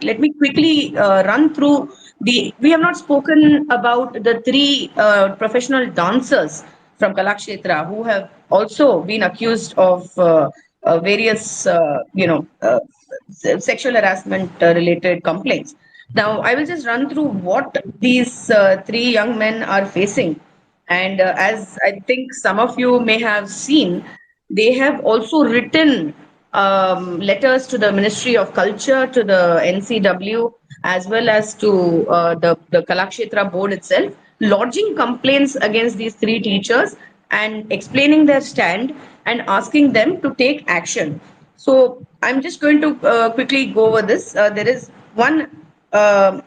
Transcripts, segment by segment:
let me quickly run through the. We have not spoken about the three professional dancers from Kalakshetra who have also been accused of various, sexual harassment related complaints. Now, I will just run through what these three young men are facing. And as I think some of you may have seen, they have also written letters to the Ministry of Culture, to the NCW, as well as to the Kalakshetra board itself, lodging complaints against these three teachers and explaining their stand and asking them to take action. So I'm just going to quickly go over this. There is one. um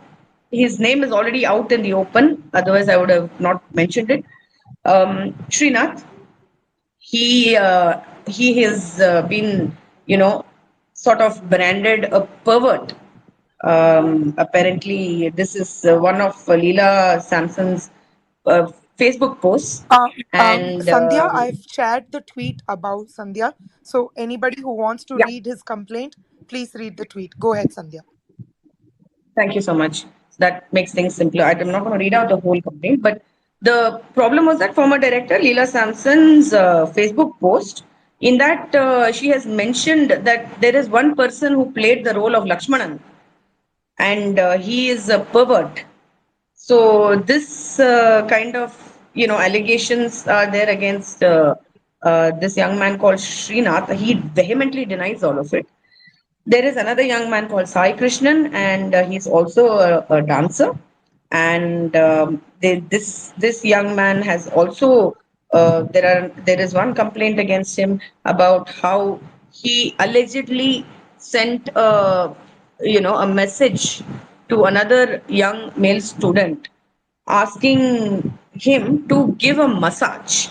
his name is already out in the open. Otherwise, I would have not mentioned it. Srinath, he has been, sort of branded a pervert. Apparently, this is one of Leela Sampson's Facebook posts, and Sandhya, I've shared the tweet about Sandhya. So anybody who wants to yeah, read his complaint, please read the tweet. Go ahead, Sandhya. thank you so much. That makes things simpler. I'm not going to read out the whole complaint, but the problem was that former director Leela Sampson's Facebook post. In that, she has mentioned that there is one person who played the role of Lakshmanan, and he is a pervert. So this kind of, allegations are there against this young man called Srinath. He vehemently denies all of it. There is another young man called Sai Krishnan, and he's also a dancer. And this young man has also, there is one complaint against him about how he allegedly sent a message to another young male student asking him to give a massage.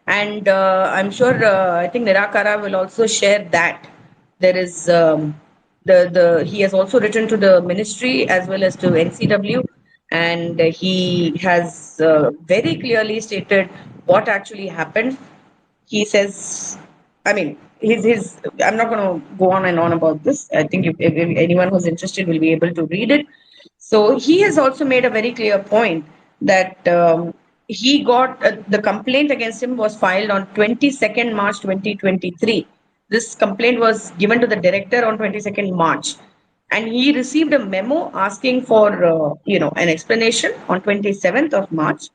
And I'm sure, I think Nirakara will also share that. There is the he has also written to the ministry as well as to NCW, and he has very clearly stated what actually happened. He says, I mean, his. I'm not going to go on and on about this. I think if anyone who's interested will be able to read it. So he has also made a very clear point that he got the complaint against him was filed on 22nd March 2023. This complaint was given to the director on 22nd March, and he received a memo asking for an explanation on 27th of March.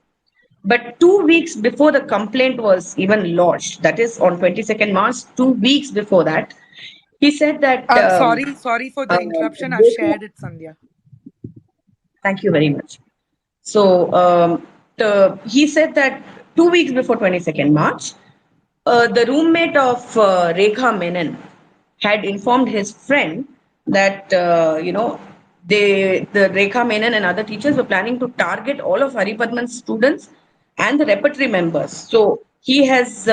But 2 weeks before the complaint was even lodged, that is on 22nd March, 2 weeks before that, he said that. Sorry for the interruption. I've shared it, Sandhya. Thank you very much. So he said that 2 weeks before 22nd March, the roommate of Rekha Menon had informed his friend that the Rekha Menon and other teachers were planning to target all of Haripadman's students and the repertory members. So he has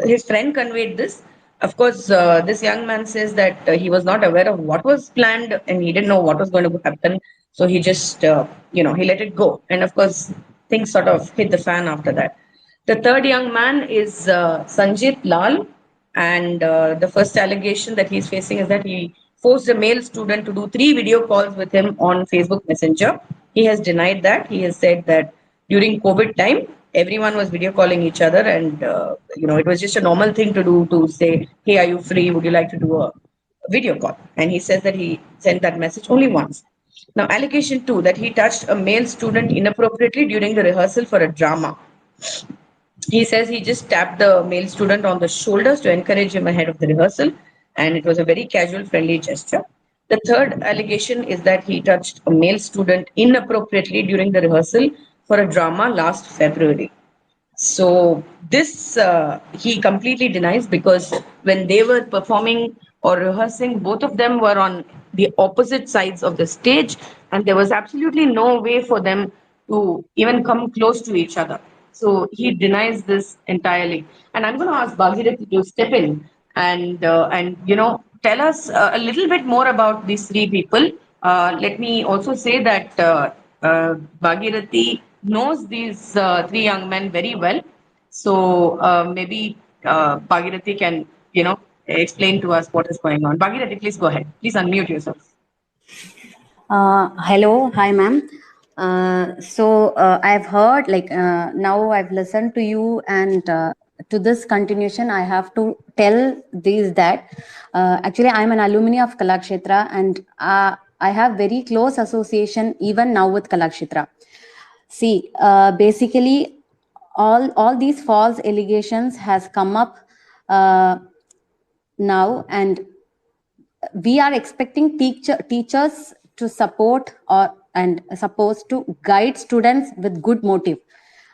his friend conveyed this. Of course, this young man says that he was not aware of what was planned and he didn't know what was going to happen. So he just he let it go. And of course, things sort of hit the fan after that. The third young man is Sanjit Lal, and the first allegation that he's facing is that he forced a male student to do 3 video calls with him on Facebook Messenger. He has denied that. He has said that during COVID time, everyone was video calling each other, and it was just a normal thing to do to say, "Hey, are you free? Would you like to do a video call?" And he says that he sent that message only once. Now, allegation two, that he touched a male student inappropriately during the rehearsal for a drama. He says he just tapped the male student on the shoulders to encourage him ahead of the rehearsal, and it was a very casual, friendly gesture. The third allegation is that he touched a male student inappropriately during the rehearsal for a drama last February. So this he completely denies, because when they were performing or rehearsing, both of them were on the opposite sides of the stage, and there was absolutely no way for them to even come close to each other. So he denies this entirely. And I'm going to ask Bhagirathi to step in and tell us a little bit more about these three people. Let me also say that Bhagirathi knows these three young men very well. So maybe Bhagirathi can, explain to us what is going on. Bhagirathi, please go ahead. Please unmute yourself. Hello, hi, ma'am. I've heard, like, now I've listened to you, and to this continuation, I have to tell these that actually I'm an alumni of Kalakshetra, and I have very close association even now with Kalakshetra. See, basically, all these false allegations has come up uh, now, and we are expecting teachers to support or and supposed to guide students with good motive,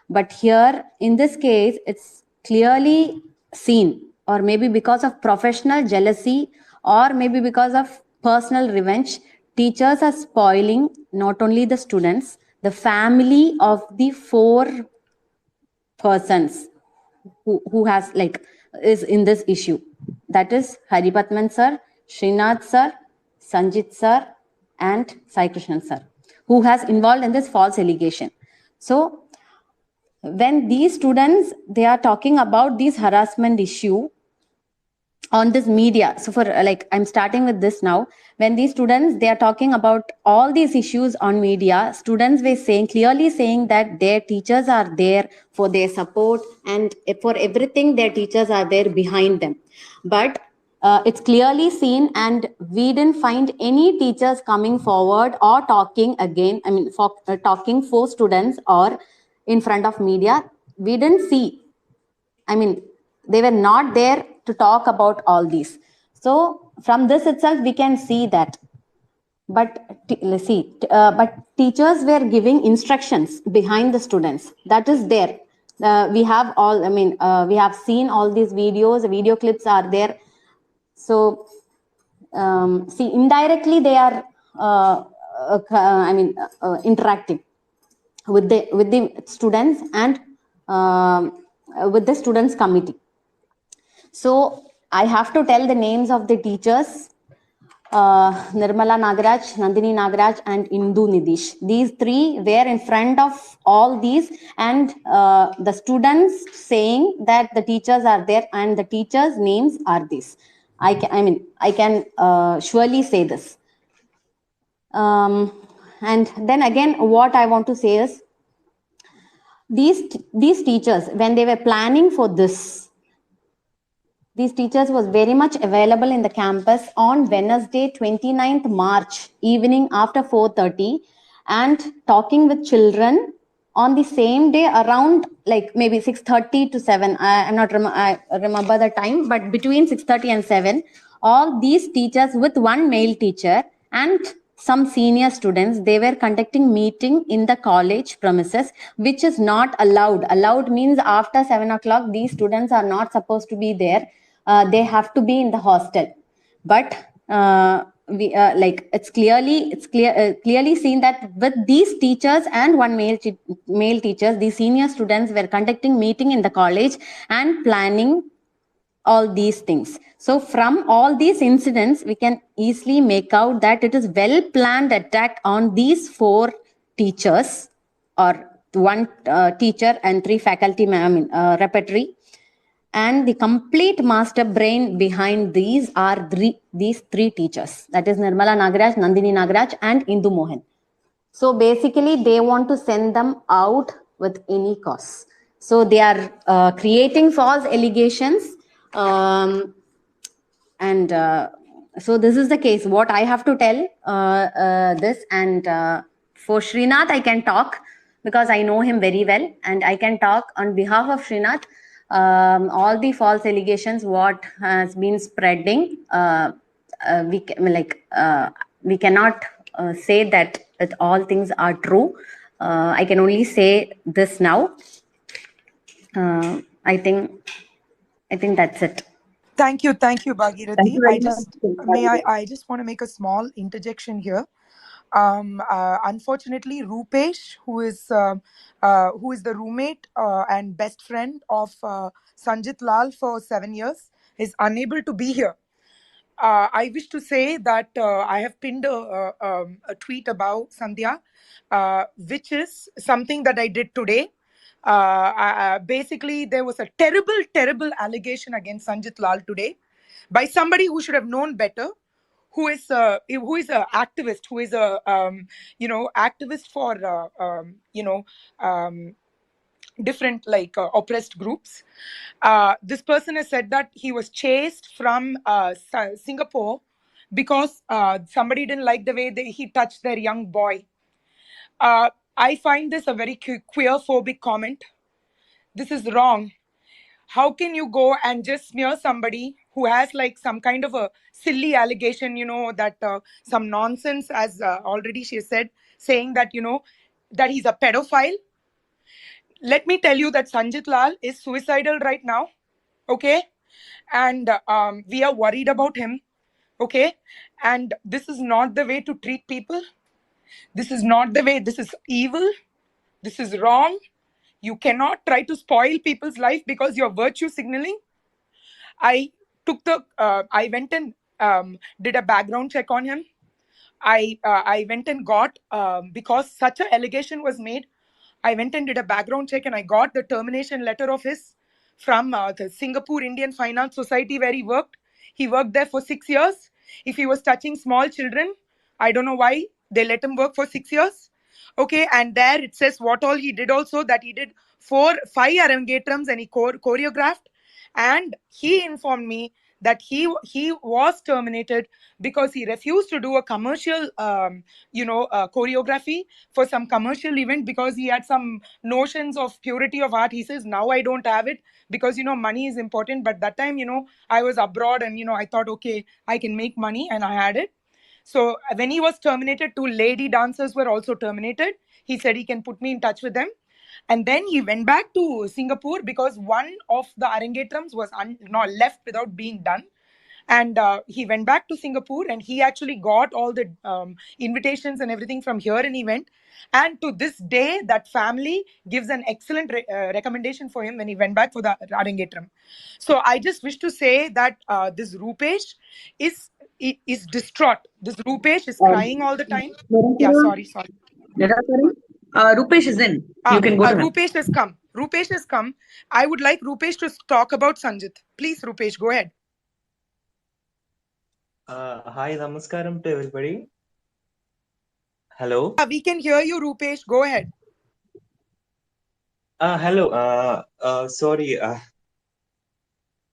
but here in this case it's clearly seen, or maybe because of professional jealousy, or maybe because of personal revenge, teachers are spoiling not only the students, the family of the four persons who has like is in this issue, that is Haripatman sir, Srinath sir, Sanjit sir, and Sai Krishnan sir, who has involved in this false allegation. So when these students they are talking about this harassment issue on this media, so for like I'm starting with this now, when these students they are talking about all these issues on media, students were saying, clearly saying that their teachers are there for their support, and for everything their teachers are there behind them. But it's clearly seen, and we didn't find any teachers coming forward or talking again, I mean for talking for students or in front of media. We didn't see, I mean, they were not there to talk about all these. So from this itself, we can see that. But let's see, but teachers were giving instructions behind the students. That is there. We have all. I mean, we have seen all these videos. The video clips are there. So see, indirectly they are. Interacting with the students and with the students committee. So I have to tell the names of the teachers: Nirmala Nagaraj, Nandini Nagaraj, and Indu Nidish. These three were in front of all these, and the students saying that the teachers are there, and the teachers' names are these. I can surely say this. And then again, what I want to say is, these teachers, when they were planning for this, these teachers was very much available in the campus on Wednesday, 29th March, evening after 4:30, and talking with children on the same day around like maybe 6:30 to 7. I remember the time, but between 6:30 and 7, all these teachers with one male teacher and some senior students, they were conducting meeting in the college premises, which is not allowed. Allowed means after 7 o'clock, these students are not supposed to be there. They have to be in the hostel. But we like clearly seen that with these teachers and one male teachers, the senior students were conducting meeting in the college and planning all these things. So from all these incidents, we can easily make out that it is well planned attack on these four teachers, or one teacher and three faculty repertory, and the complete master brain behind these are these three teachers, that is Nirmala Nagaraj, Nandini Nagaraj, and Indu Mohan. So basically they want to send them out with any cause. So they are creating false allegations, um, and so this is the case. What I have to tell this, and for Srinath I can talk because I know him very well, and I can talk on behalf of Srinath. All the false allegations what has been spreading, we cannot say that all things are true. I can only say this now. I think that's it. Thank you, Thank Bhagirathi. you very much. I just want to make a small interjection here. Unfortunately, Rupesh, who is the roommate and best friend of Sanjit Lal for 7 years, is unable to be here. I wish to say that I have pinned a tweet about Sandhya, which is something that I did today. Basically, there was a terrible allegation against Sanjit Lal today by somebody who should have known better, who is a activist, who is a activist for different oppressed groups. This person has said that he was chased from Singapore because somebody didn't like the way he touched their young boy. I find this a very queer phobic comment. This is wrong. How can you go and just smear somebody who has like some kind of a silly allegation, that some nonsense, as already she said, saying that, that he's a pedophile? Let me tell you that Sanjit Lal is suicidal right now. Okay. And we are worried about him. Okay. And this is not the way to treat people. This is not the way. This is evil. This is wrong. You cannot try to spoil people's life because you're virtue signaling. I went and did a background check on him. I went and got, because such an allegation was made, I went and did a background check, and I got the termination letter of his from the Singapore Indian Finance Society where he worked. He worked there for 6 years. If he was touching small children, I don't know why they let him work for 6 years. Okay, and there it says what all he did also, that he did 5 arangetrams and he choreographed. And he informed me that he was terminated because he refused to do a commercial choreography for some commercial event, because he had some notions of purity of art. He says, now I don't have it because money is important, but that time I was abroad, and I thought, okay, I can make money, and I had it. So when he was terminated, 2 lady dancers were also terminated. He said he can put me in touch with them. And then he went back to Singapore because one of the arangetrams was left without being done. And he went back to Singapore, and he actually got all the invitations and everything from here, and he went. And to this day, that family gives an excellent recommendation for him when he went back for the arangetram. So I just wish to say that this Rupesh is distraught. This Rupesh is crying all the time. Yeah, sorry. Rupesh is in. You can go to him. Rupesh has come. Rupesh has come. I would like Rupesh to talk about Sanjit. Please, Rupesh, go ahead. Hi, namaskaram to everybody. Hello. We can hear you, Rupesh. Go ahead. Hello. Sorry.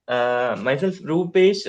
Myself, Rupesh.